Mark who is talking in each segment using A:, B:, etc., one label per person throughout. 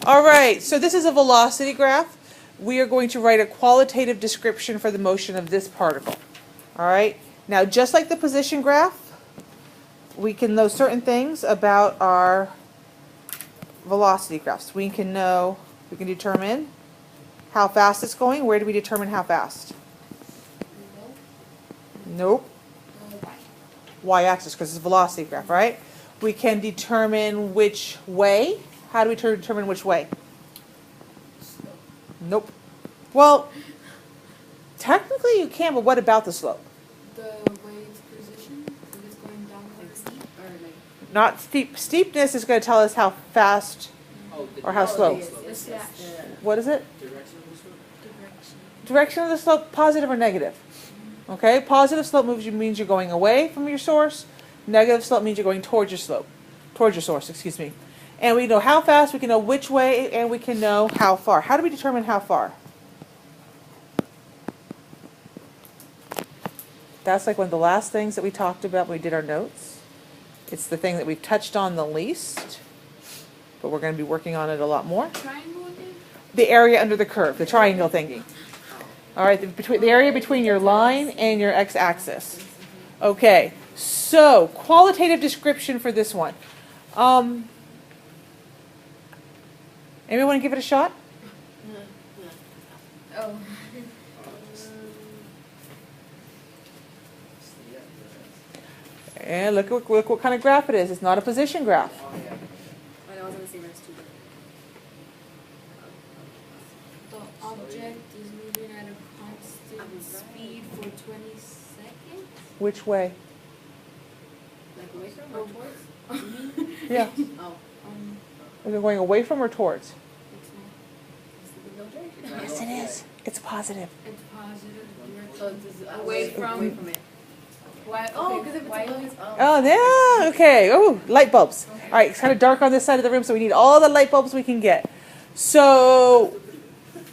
A: All right, so this is a velocity graph. We are going to write a qualitative description for the motion of this particle. All right, now just like the position graph, we can know certain things about our velocity graphs. We can determine how fast it's going. Where do we determine how fast? Nope. Y-axis, because it's a velocity graph, right? We can determine which way. How do we determine which way? Nope. Well, technically you can, but what about the slope?
B: The way it's positioned, if it's going down like steep or like.
A: Not steep. Steepness is going to tell us how fast or how slow.
B: The slash.
A: What is it?
B: Direction.
A: Direction of the slope, positive or negative? Okay, positive slope means you're going away from your source. Negative slope means you're going towards your source, excuse me. And we know how fast, we can know which way, and we can know how far. How do we determine how far? That's like one of the last things that we talked about when we did our notes. It's the thing that we've touched on the least, but we're going to be working on it a lot more.
B: Triangle again?
A: The area under the curve, the triangle thingy. All right, the area between your line and your x-axis. Okay, so qualitative description for this one. Anyone want to give it a shot?
B: Oh.
A: And look what kind of graph it is. It's not a position graph.
B: I was gonna say that's too big. The object is moving at a constant speed for 20 seconds?
A: Which way?
B: Like away from or towards?
A: Yeah.
B: Oh.
A: Is it going away from or towards?
B: It's not. Is it the filter?
A: Yes, it is. It's positive.
B: It's positive.
C: So it's
B: Away from
C: it.
B: Why? Oh, because if it's above.
A: Oh, yeah. Okay. Oh, light bulbs. All right. It's kind of dark on this side of the room, so we need all the light bulbs we can get. So,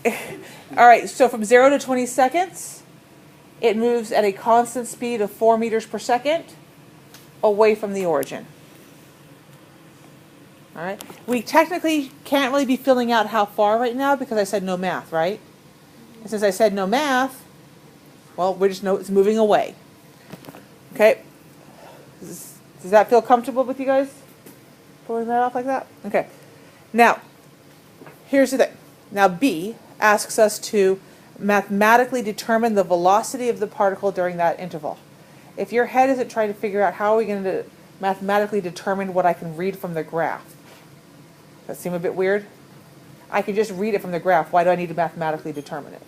A: all right. So from 0 to 20 seconds, it moves at a constant speed of 4 meters per second away from the origin. All right. We technically can't really be filling out how far right now because I said no math, right? And since I said no math, well, we just know it's moving away. Okay. Does that feel comfortable with you guys? Pulling that off like that? Okay. Now, here's the thing. Now, B asks us to mathematically determine the velocity of the particle during that interval. If your head isn't trying to figure out how are we going to mathematically determine what I can read from the graph, does that seem a bit weird? I can just read it from the graph. Why do I need to mathematically determine it?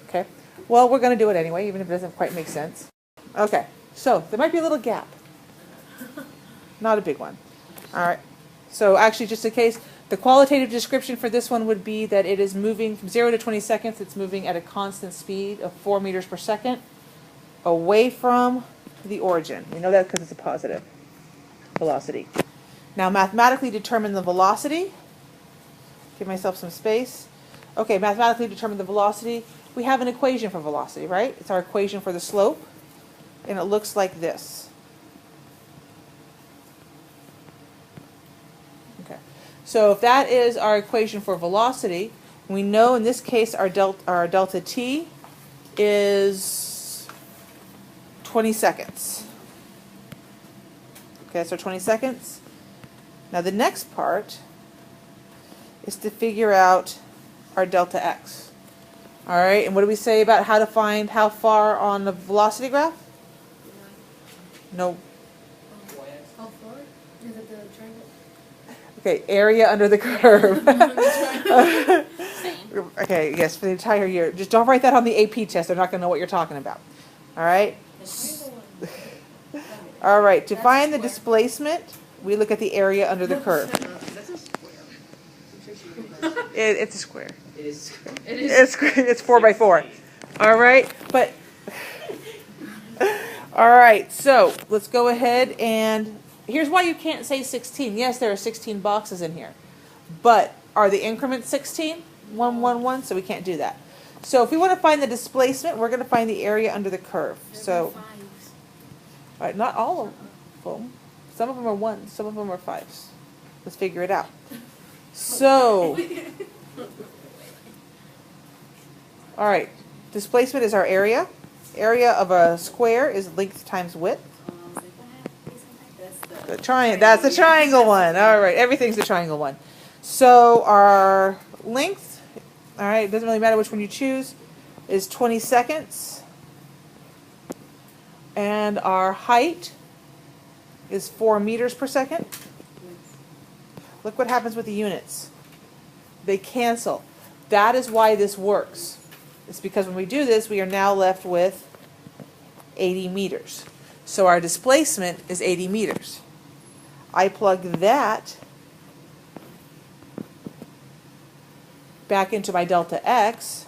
A: Okay. Well, we're going to do it anyway, even if it doesn't quite make sense. Okay. So there might be a little gap. Not a big one. All right. So actually, just in case, the qualitative description for this one would be that it is moving from 0 to 20 seconds. It's moving at a constant speed of 4 meters per second away from the origin. We know that because it's a positive velocity. Now, mathematically determine the velocity. Give myself some space. Okay, mathematically determine the velocity. We have an equation for velocity, right? It's our equation for the slope, and it looks like this. Okay, so if that is our equation for velocity, we know in this case our delta t is 20 seconds. Okay, so 20 seconds. Now the next part is to figure out our delta x. All right, and what do we say about how to find how far on the velocity graph? No.
B: How far? Is it the triangle?
A: Okay, area under the curve. Okay, yes, for the entire year. Just don't write that on the AP test. They're not going to know what you're talking about. All right? All right, to find the displacement, we look at the area under the curve.
C: That's a square.
A: It's a square.
C: It is a square.
B: It is.
A: It's 4 by 4. All right, but all right. So let's go ahead and here's why you can't say 16. Yes, there are 16 boxes in here, but are the increments 16? 1, 1, 1. So we can't do that. So if we want to find the displacement, we're going to find the area under the curve. So, all right, not all of them. Some of them are 1s. Some of them are 5s. Let's figure it out. So, all right, displacement is our area. Area of a square is length times width. That's the triangle one. All right, everything's the triangle one. So our length, all right, it doesn't really matter which one you choose, is 20 seconds. And our height is 4 meters per second. Look what happens with the units. They cancel. That is why this works. It's because when we do this, we are now left with 80 meters. So our displacement is 80 meters. I plug that back into my delta x.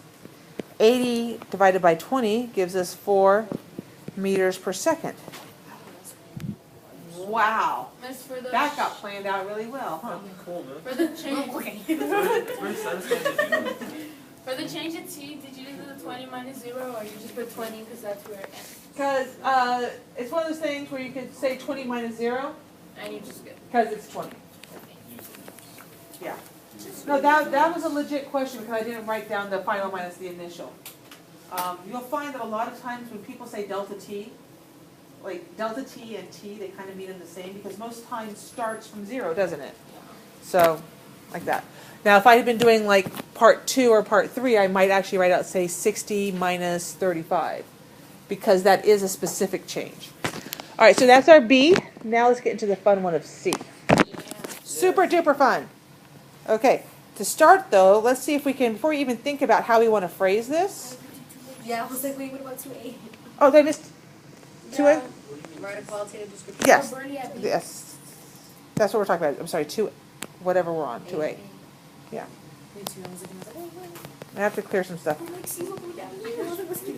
A: 80 divided by 20 gives us 4 meters per second. Wow.
B: Miss, for the
A: That got planned out really well, huh?
D: Cool, man.
B: for the change
D: Very satisfying to do.
B: for the change at t, did you do the 20 minus 0, or you just put 20 because that's where it ends?
A: Because it's one of those things where you could say 20 minus 0,
B: And you just get.
A: because it's 20. Yeah. No, that was a legit question because I didn't write down the final minus the initial. You'll find that a lot of times when people say delta t, like delta t and t, they kind of mean them the same because most times starts from 0, doesn't it? So, like that. Now, if I had been doing like part 2 or part 3, I might actually write out, say, 60 minus 35 because that is a specific change. All right, so that's our B. Now let's get into the fun one of C. Super duper fun. Okay, to start though, let's see if we can, before we even think about how we want to phrase this.
C: Yeah, I was like, wait, what about 2A?
A: Oh, did I miss 2A?
C: Write a qualitative description.
A: Yes.
B: Oh, Bernie at B.
A: Yes. That's what we're talking about. I'm sorry, 2, whatever we're on, 2A. Yeah.
C: Me too. I was looking, I was like, oh, wait.
A: I have to clear some stuff.
C: I'm like, see what we down here. I was like, what's the-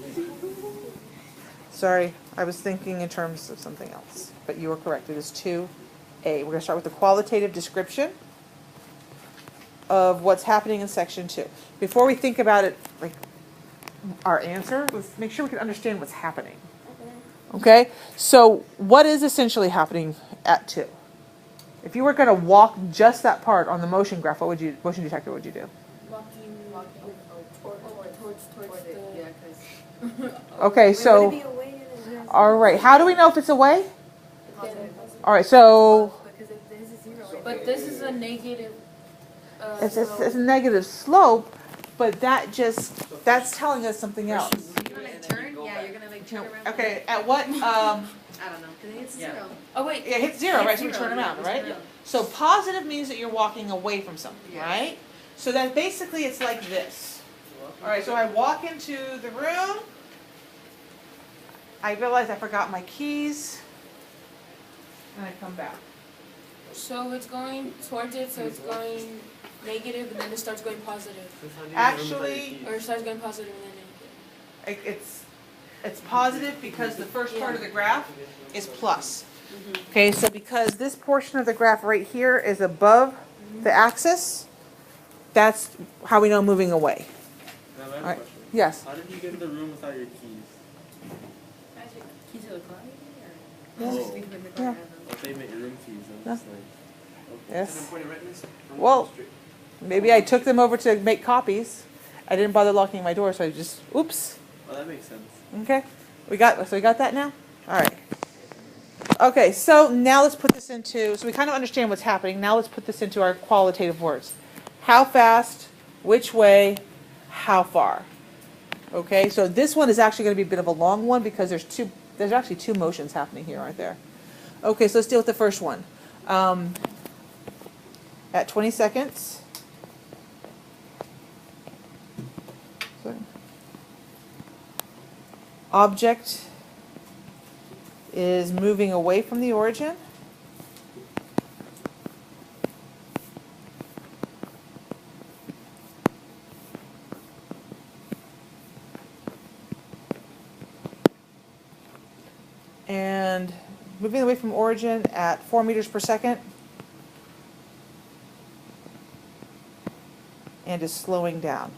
A: Sorry, I was thinking in terms of something else. But you were correct. It is 2A. We're going to start with the qualitative description of what's happening in section 2. Before we think about it, like our answer, let's make sure we can understand what's happening. Okay? So what is essentially happening at 2? If you were going to walk just that part on the motion graph, what would you, motion detector, what would you do?
B: Towards the.
C: Yeah, because.
A: Okay, so,
C: Would it be away and then-
A: all right. How do we know if it's away?
C: Positive.
A: All right, so
C: Because if this is 0 right
B: But
C: there.
B: this is a negative.
A: it's
B: So-
A: a negative slope, but that's telling us something else.
C: You're gonna turn? Yeah, you're gonna like turn around.
A: Okay, at what,
C: I don't know, because it's
D: Yeah.
C: 0.
B: Oh wait.
A: it hits 0, right, so we
C: Hits
A: turn
C: 0,
A: around,
C: yeah,
A: right?
C: turn around.
A: So positive means that you're walking away from something,
C: Yes.
A: right? So that basically it's like this. All right, so I walk into the room. I realize I forgot my keys. And I come back.
B: So it's going towards it, so it's going negative, and then it starts going positive.
A: Actually,
B: Or it starts going positive and then negative.
A: It's positive because the first part of the graph is plus. Okay, so because this portion of the graph right here is above the axis, that's how we know moving away.
D: Now, I have a
A: Alright.
D: question.
A: Yes.
D: How did you get in the room without your keys?
C: Keys to the car?
A: Yeah.
C: Or just leave them in the car?
A: Yeah.
C: I don't know.
D: I thought you meant your room keys. I'm just like, okay.
A: Yes. Well, maybe I took them over to make copies. I didn't bother locking my door, so I just, oops.
D: Oh, that makes sense.
A: Okay, we got that now? All right. Okay, so now let's put this into, so we kind of understand what's happening. Now let's put this into our qualitative words. How fast, which way, how far. Okay, so this one is actually going to be a bit of a long one because there's actually 2 motions happening here, aren't there? Okay, so let's deal with the first one. At 20 seconds. Object is moving away from the origin. And moving away from origin at 4 meters per second. And is slowing down.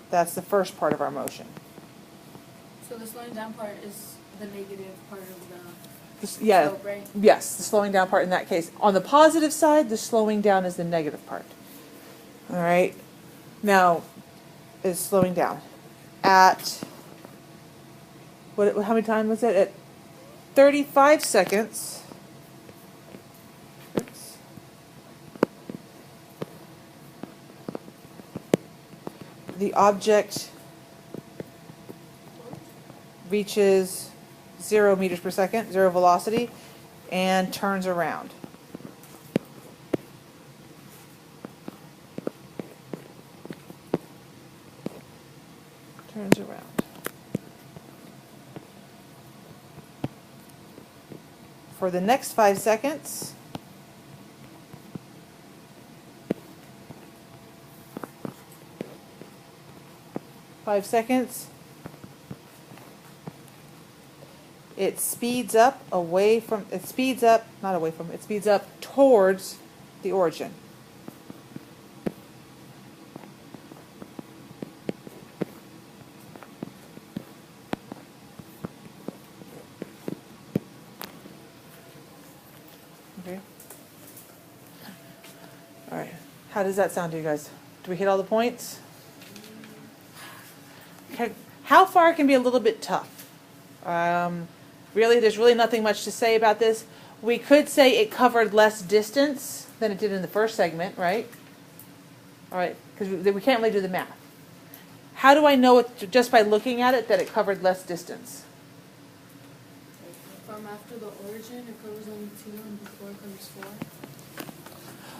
A: That's the first part of our motion.
B: So the slowing down part is the negative part of the.
A: Yeah,
B: So, right.
A: yes, the slowing down part in that case. On the positive side, the slowing down is the negative part. All right. Now, is slowing down at how many times was it? At 35 seconds. Oops. The object reaches 0 meters per second, 0 velocity, and turns around. Turns around. For the next 5 seconds, it speeds up it speeds up towards the origin. Okay. All right. How does that sound to you guys? Do we hit all the points? Okay. How far can be a little bit tough. Really, there's really nothing much to say about this. We could say it covered less distance than it did in the first segment, right? All right, because we can't really do the math. How do I know it just by looking at it that it covered less distance?
B: From after the origin, it covers only 2, and before it comes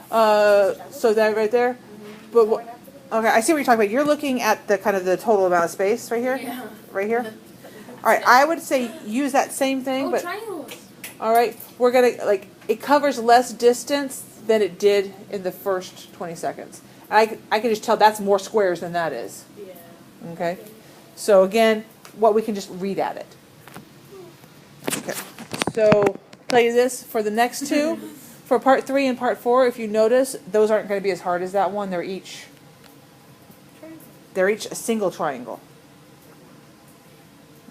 B: 4.
A: So that right there? But okay, I see what you're talking about. You're looking at the kind of the total amount of space right here?
B: Yeah.
A: Right here? All right, I would say use that same thing,
B: Oh,
A: but
B: triangles.
A: all right, we're gonna it covers less distance than it did in the first 20 seconds. I can just tell that's more squares than that is.
B: Yeah.
A: Okay, so again, what we can just read at it. Okay, so tell you this for the next two, for part 3 and part 4. If you notice, those aren't going to be as hard as that one. They're each a single triangle.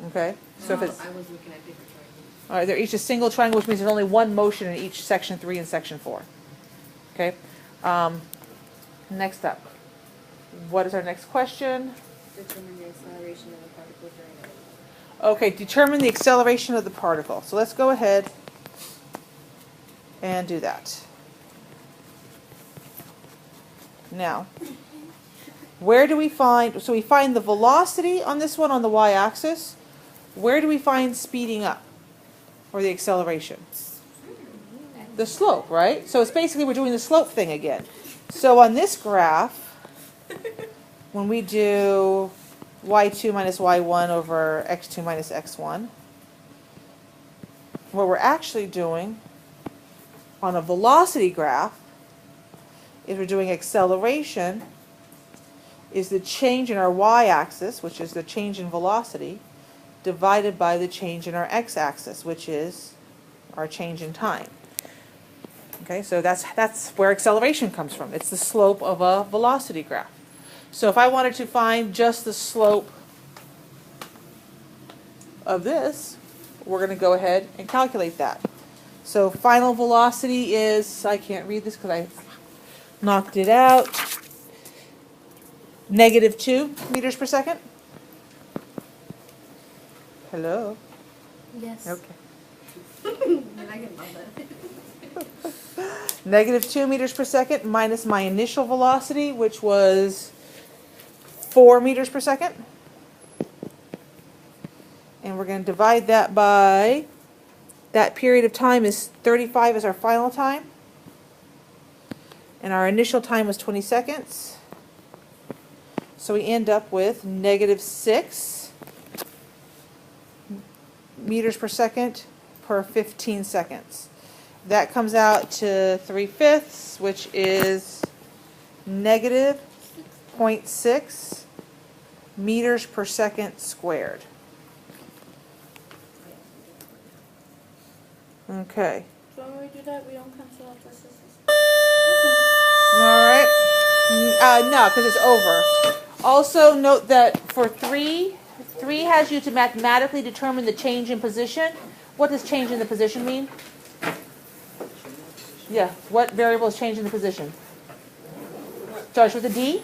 A: Okay, so if it's
C: I was looking at different triangles.
A: all right, they're each a single triangle, which means there's only one motion in each section 3 and section 4. Okay, next up, what is our next question?
C: Determine the acceleration of the particle during the
A: Okay, determine the acceleration of the particle. So let's go ahead and do that. Now, where do we find, so we find the velocity on this one on the y-axis. Where do we find speeding up, or the acceleration? The slope, right? So it's basically we're doing the slope thing again. So on this graph, when we do y2 minus y1 over x2 minus x1, what we're actually doing on a velocity graph is we're doing acceleration is the change in our y-axis, which is the change in velocity, divided by the change in our x-axis, which is our change in time. Okay, so that's where acceleration comes from. It's the slope of a velocity graph. So if I wanted to find just the slope of this, we're going to go ahead and calculate that. So final velocity is, I can't read this because I knocked it out, -2 meters per second. Hello?
B: Yes.
A: Okay.
C: And I can love that.
A: -2 meters per second minus my initial velocity, which was 4 meters per second. And we're going to divide that by, that period of time is 35 is our final time. And our initial time was 20 seconds. So we end up with -6 meters per second per 15 seconds. That comes out to 3/5, which is -0.6 meters per second squared. Okay.
B: So when we do that, we don't cancel out the sisters.
A: All right. No, because it's over. Also note that for 3 has you to mathematically determine the change in position. What does change in the position mean? Yeah, what variable is changing the position? Starts with a D?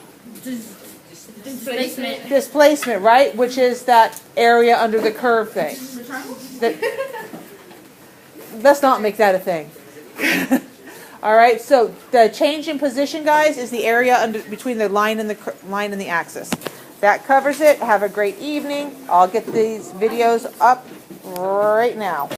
B: Displacement.
A: Displacement, right? Which is that area under the curve thing. Let's not make that a thing. All right, so the change in position, guys, is the area under between the line and the axis. That covers it. Have a great evening. I'll get these videos up right now.